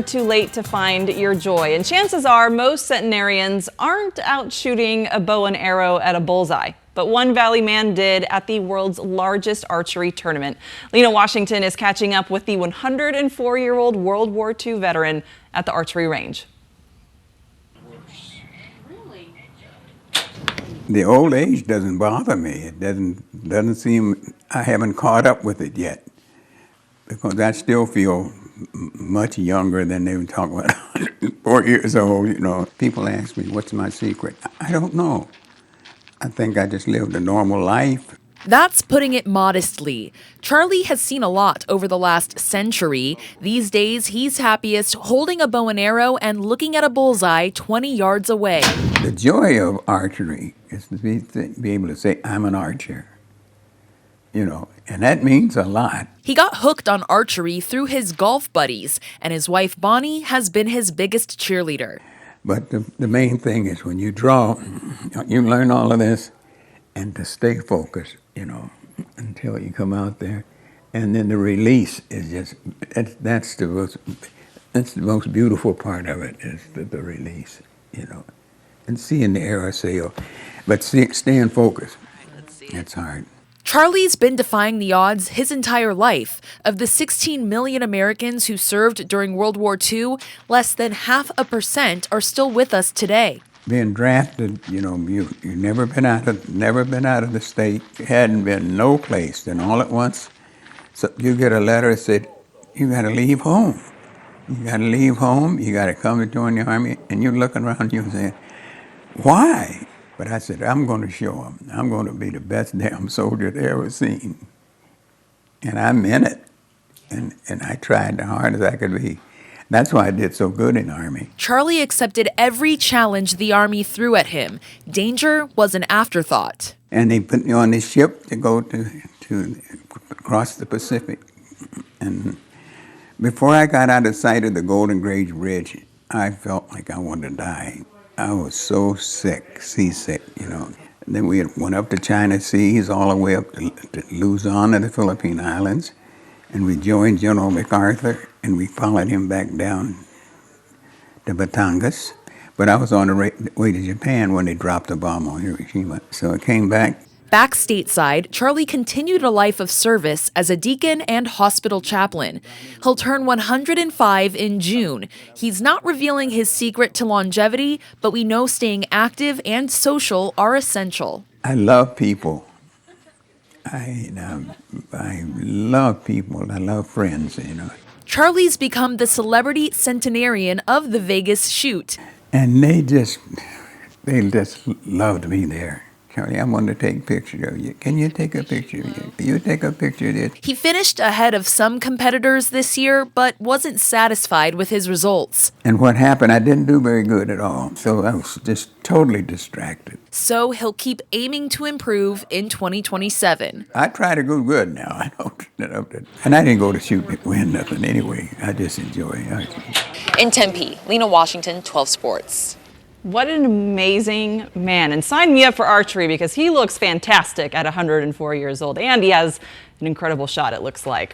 Too late to find your joy, and chances are most centenarians aren't out shooting a bow and arrow at a bullseye. But one Valley man did at the world's largest archery tournament. Lena Washington is catching up with the 104-year-old World War II veteran at the archery range. The old age doesn't bother me. It doesn't seem, I haven't caught up with it yet, because I still feel much younger than they were talking about. 4 years old, you know. People ask me, what's my secret? I don't know. I think I just lived a normal life. That's putting it modestly. Charlie has seen a lot over the last century. These days, he's happiest holding a bow and arrow and looking at a bullseye 20 yards away. The joy of archery is to be able to say, I'm an archer. You know, and that means a lot. He got hooked on archery through his golf buddies, and his wife Bonnie has been his biggest cheerleader. But the main thing is when you draw, you learn all of this, and to stay focused, you know, until you come out there. And then the release is just, that's the most beautiful part of it, is the release, you know. And seeing the arrow sail, but staying focused, it's hard. Charlie's been defying the odds his entire life. Of the 16 million Americans who served during World War II, less than 0.5% are still with us today. Being drafted, you know, you never been out of the state, you hadn't been no place, and all at once, so you get a letter that said, you got to leave home. You got to leave home. You got to come and join the Army, and you're looking around and you're saying, why? But I said, I'm going to show them. I'm going to be the best damn soldier they ever seen. And I meant it. And I tried the hard as I could be. That's why I did so good in the Army. Charlie accepted every challenge the Army threw at him. Danger was an afterthought. And they put me on this ship to go to across the Pacific. And before I got out of sight of the Golden Gate Bridge, I felt like I wanted to die. I was so sick, seasick, you know. And then we went up to China Seas, all the way up to Luzon and the Philippine Islands. And we joined General MacArthur, and we followed him back down to Batangas. But I was on the way to Japan when they dropped the bomb on Hiroshima. So I came back. Back stateside, Charlie continued a life of service as a deacon and hospital chaplain. He'll turn 105 in June. He's not revealing his secret to longevity, but we know staying active and social are essential. I love people. I love people. I love friends, you know. Charlie's become the celebrity centenarian of the Vegas shoot. And they just loved me there. Charlie, I want to take a picture of you. Can you take a picture of you? Can you take a picture of this? He finished ahead of some competitors this year, but wasn't satisfied with his results. And what happened, I didn't do very good at all. So I was just totally distracted. So he'll keep aiming to improve in 2027. I try to go good now. I don't. And I didn't go to shoot to win nothing anyway. I just enjoy it. In Tempe, Lena Washington, 12 Sports. What an amazing man. And sign me up for archery, because he looks fantastic at 104 years old. And he has an incredible shot, it looks like.